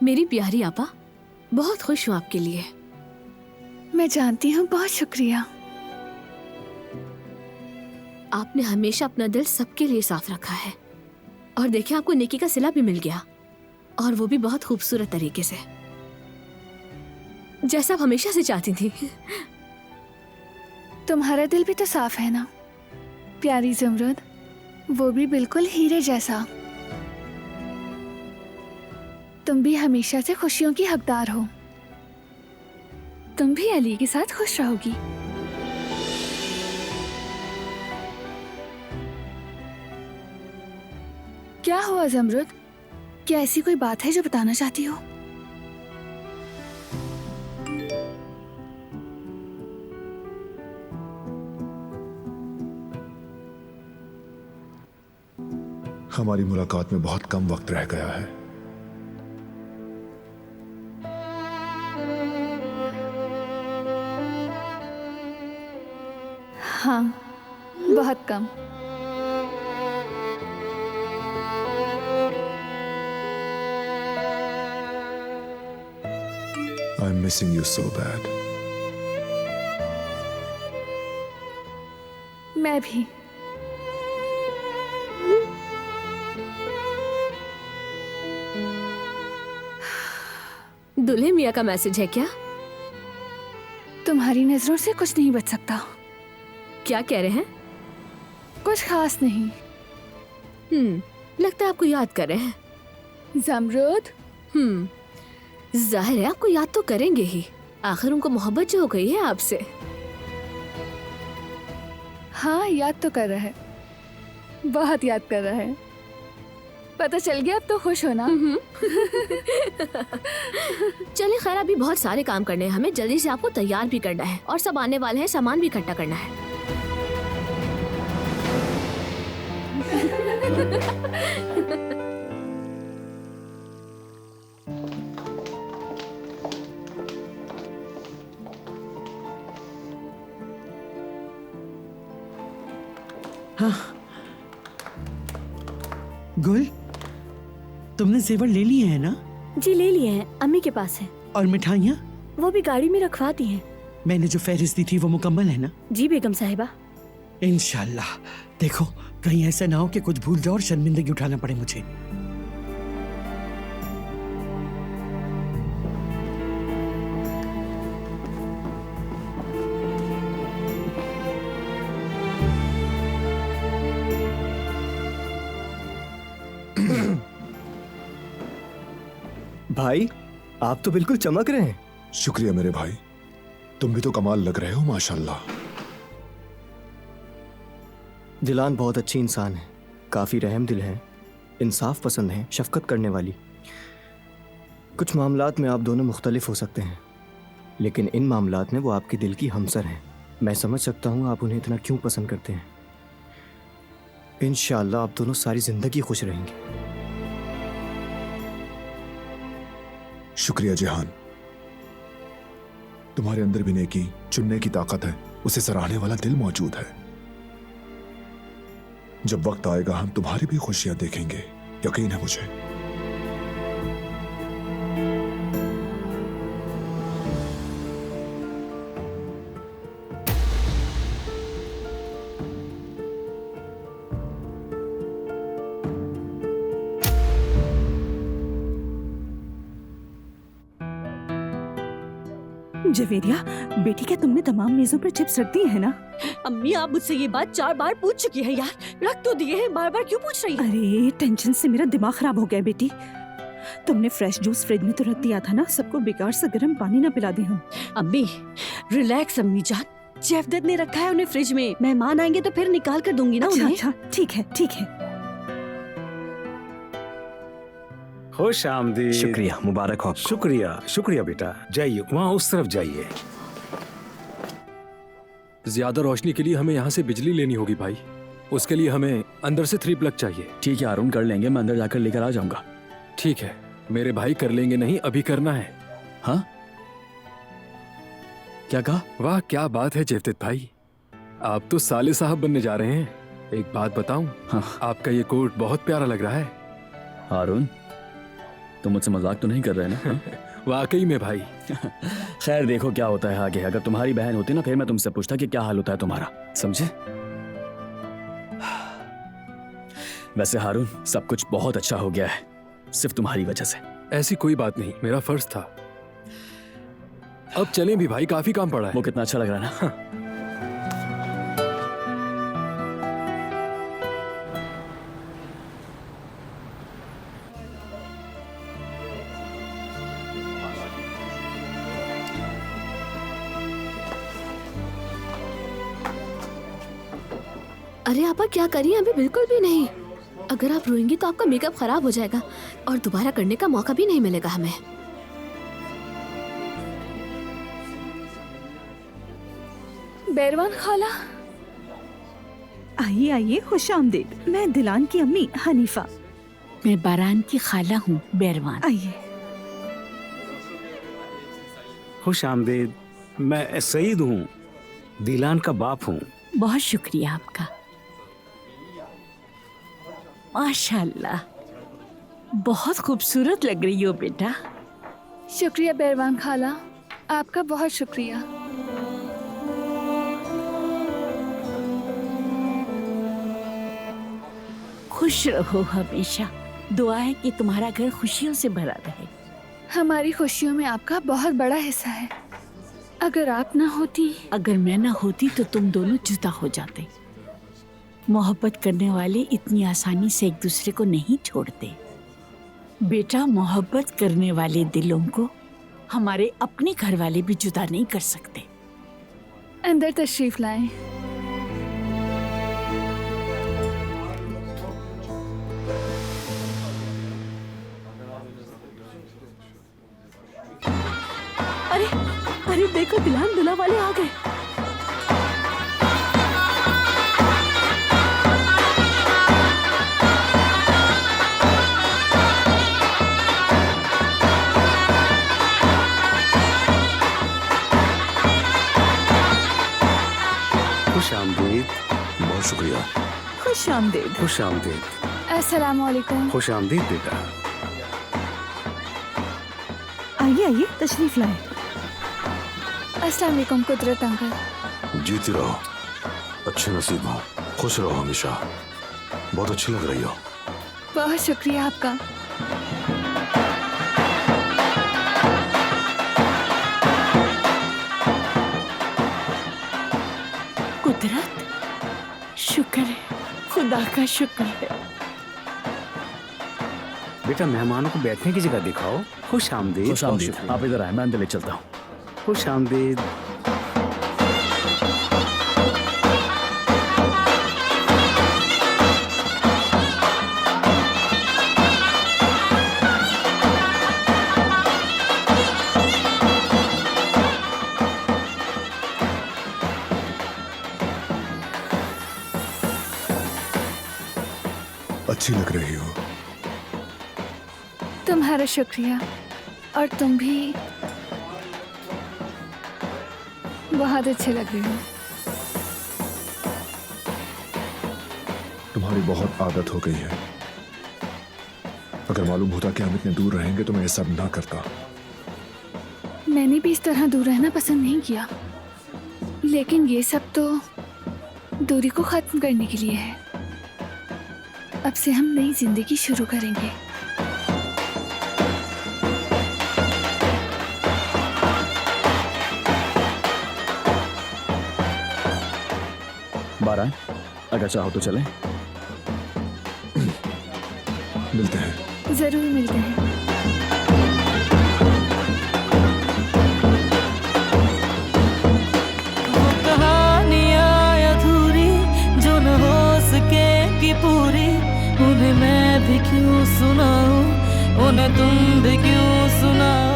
मेरी प्यारी आपा, बहुत खुश हूँ आपके लिए। मैं जानती हूँ, बहुत शुक्रिया। आपने हमेशा अपना दिल सबके लिए साफ रखा है और देखिए आपको नेकी का सिला भी मिल गया, और वो भी बहुत खूबसूरत तरीके से, जैसा आप हमेशा से चाहती थी। तुम्हारा दिल भी तो साफ है ना प्यारी ज़मरुद, वो भी बिल्कुल हीरे जैसा। तुम भी हमेशा से खुशियों की हकदार हो। तुम भी अली के साथ खुश रहोगी। क्या हुआ ज़मरुद, क्या ऐसी कोई बात है जो बताना चाहती हो? हमारी मुलाकात में बहुत कम वक्त रह गया है। हाँ, बहुत कम। I'm missing you so bad. मैं भी। दुल्हे मियाँ का मैसेज है क्या? तुम्हारी नजरों से कुछ नहीं बच सकता। क्या कह रहे हैं? कुछ खास नहीं। लगता है आपको याद कर रहे हैं। ज़मरुद, जाहिर है आपको याद तो करेंगे ही, आखिर उनको मोहब्बत जो हो गई है आपसे। हाँ, याद तो कर रहा है, बहुत याद कर रहा है। पता चल गया, अब तो खुश हो ना? चलिए खैर, अभी बहुत सारे काम करने हैं हमें, जल्दी से आपको तैयार भी करना है और सब आने वाले हैं, सामान भी इकट्ठा करना है। हाँ। गुल, तुमने जेवर ले लिए हैं ना? जी ले लिए हैं, अम्मी के पास है। और मिठाइयाँ? वो भी गाड़ी में रखवा दी हैं। मैंने जो फहरिस्त दी थी वो मुकम्मल है ना? जी बेगम साहिबा। इंशाल्लाह। देखो कहीं ऐसा ना हो कि कुछ भूल जाओ और शर्मिंदगी उठाना पड़े मुझे। भाई, आप तो बिल्कुल चमक रहे हैं। शुक्रिया मेरे भाई, तुम भी तो कमाल लग रहे हो माशाल्लाह। दिलान बहुत अच्छी इंसान है, काफी रहम दिल है, इंसाफ पसंद है, शफकत करने वाली। कुछ मामलात में आप दोनों मुख्तलिफ हो सकते हैं, लेकिन इन मामलात में वो आपके दिल की हमसर हैं। मैं समझ सकता हूँ आप उन्हें इतना क्यों पसंद करते हैं। इंशाअल्लाह आप दोनों सारी जिंदगी खुश रहेंगे। शुक्रिया जिहान, तुम्हारे अंदर भी नेकी चुनने की ताकत है, उसे सराहने वाला दिल मौजूद है। जब वक्त आएगा हम तुम्हारी भी खुशियां देखेंगे, यकीन है मुझे। जवेरिया बेटी, क्या तुमने तमाम मेजों पर चिप्स रख दिए हैं ना? अम्मी आप मुझसे ये बात 4 बार पूछ चुकी है यार, रख तो दिए हैं, बार बार क्यों पूछ रही है? अरे टेंशन से मेरा दिमाग खराब हो गया बेटी। तुमने फ्रेश जूस फ्रिज में तो रख दिया था ना, सबको बेकार से गर्म पानी ना पिला दी हम। अम्मी रिलैक्स अम्मी जान, जेफदत ने रखा है उन्हें फ्रिज में, मेहमान आएंगे तो फिर निकाल कर दूंगी ना उन्हें। अच्छा ठीक है ठीक है। खुश आमदीद। शुक्रिया, मुबारक हो आपको। शुक्रिया शुक्रिया बेटा, जाइए वहाँ उस तरफ जाइए। ज्यादा रोशनी के लिए हमें यहाँ से बिजली लेनी होगी भाई, उसके लिए हमें अंदर से 3 प्लग चाहिए। ठीक है आरून, कर लेंगे, मैं अंदर जाकर लेकर आ जाऊंगा। ठीक है मेरे भाई, कर लेंगे नहीं, अभी करना है। हाँ क्या कहा? वाह क्या बात है जेवदेत भाई, आप तो साले साहब बनने जा रहे हैं। एक बात बताऊं, हाँ। आपका ये कोट बहुत प्यारा लग रहा है। हारून, तुम मुझसे मजाक तो नहीं कर रहे ना? हाँ? वाकई में भाई। खैर देखो क्या होता है आगे। अगर तुम्हारी बहन होती ना, फिर मैं तुमसे पूछता कि क्या हाल होता है तुम्हारा, समझे? वैसे हारून, सब कुछ बहुत अच्छा हो गया है, सिर्फ तुम्हारी वजह से। ऐसी कोई बात नहीं, मेरा फर्ज था। अब चलें भी भाई, काफी काम पड़ा है। वो कितना अच्छा लग रहा है ना? अरे आपा क्या करिए, अभी बिल्कुल भी नहीं। अगर आप रोएंगी तो आपका मेकअप खराब हो जाएगा और दोबारा करने का मौका भी नहीं मिलेगा हमें। बैरवान खाला, आइए आइए, खुश आमदीद। मैं दिलान की अम्मी हनीफा। मैं बारान की खाला हूँ, बैरवान। आइए। खुश आमदीद। मैं सईद हूँ, दिलान का बाप हूँ। बहुत शुक्रिया आपका। माशाल्लाह, बहुत खूबसूरत लग रही हो बेटा। शुक्रिया बैरवान खाला, आपका बहुत शुक्रिया। खुश रहो हमेशा। दुआ है कि तुम्हारा घर खुशियों से भरा रहे। हमारी खुशियों में आपका बहुत बड़ा हिस्सा है। अगर आप ना होती, अगर मैं ना होती तो तुम दोनों जुदा हो जाते। मोहब्बत करने वाले इतनी आसानी से एक दूसरे को नहीं छोड़ते बेटा। मोहब्बत करने वाले दिलों को हमारे अपने घर वाले भी जुदा नहीं कर सकते। अंदर तशरीफ लाएं। अरे अरे देखो, दिलान दुल्हा वाले आ गए। खुश आमदीद। बहुत शुक्रिया। खुश आमदीद। खुश आमदीद। अस्सलाम वालेकुम। खुश आमदीद बेटा। आइए आइए, तशरीफ लाएं। अस्सलाम वालेकुम कुदरत अंकल। जीती रहो, अच्छे नसीब हो, खुश रहो हमेशा। बहुत अच्छी लग रही हो। बहुत शुक्रिया आपका। कुदरत, शुक्र है, खुदा का शुक्र है। बेटा मेहमानों को बैठने की जगह दिखाओ। खुश आमदीद। खुश आमदीद। आप इधर आए, मैं अंदर ले चलता हूँ। खुश आमदीद। अच्छी लग रही हो। तुम्हारा शुक्रिया। और तुम भी बहुत अच्छे लग रहे हो। तुम्हारी बहुत आदत हो गई है। अगर मालूम होता कि हम इतने दूर रहेंगे तो मैं ये सब ना करता। मैंने भी इस तरह दूर रहना पसंद नहीं किया, लेकिन ये सब तो दूरी को खत्म करने के लिए है। अब से हम नई जिंदगी शुरू करेंगे। बारान, अगर चाहो तो चलें। मिलते हैं। जरूर मिलते हैं। कहानियाँ अधूरी जो न हो सके कि पूरी, उन्हें मैं भी क्यों सुनाऊं, उन्हें तुम भी क्यों सुनाओ।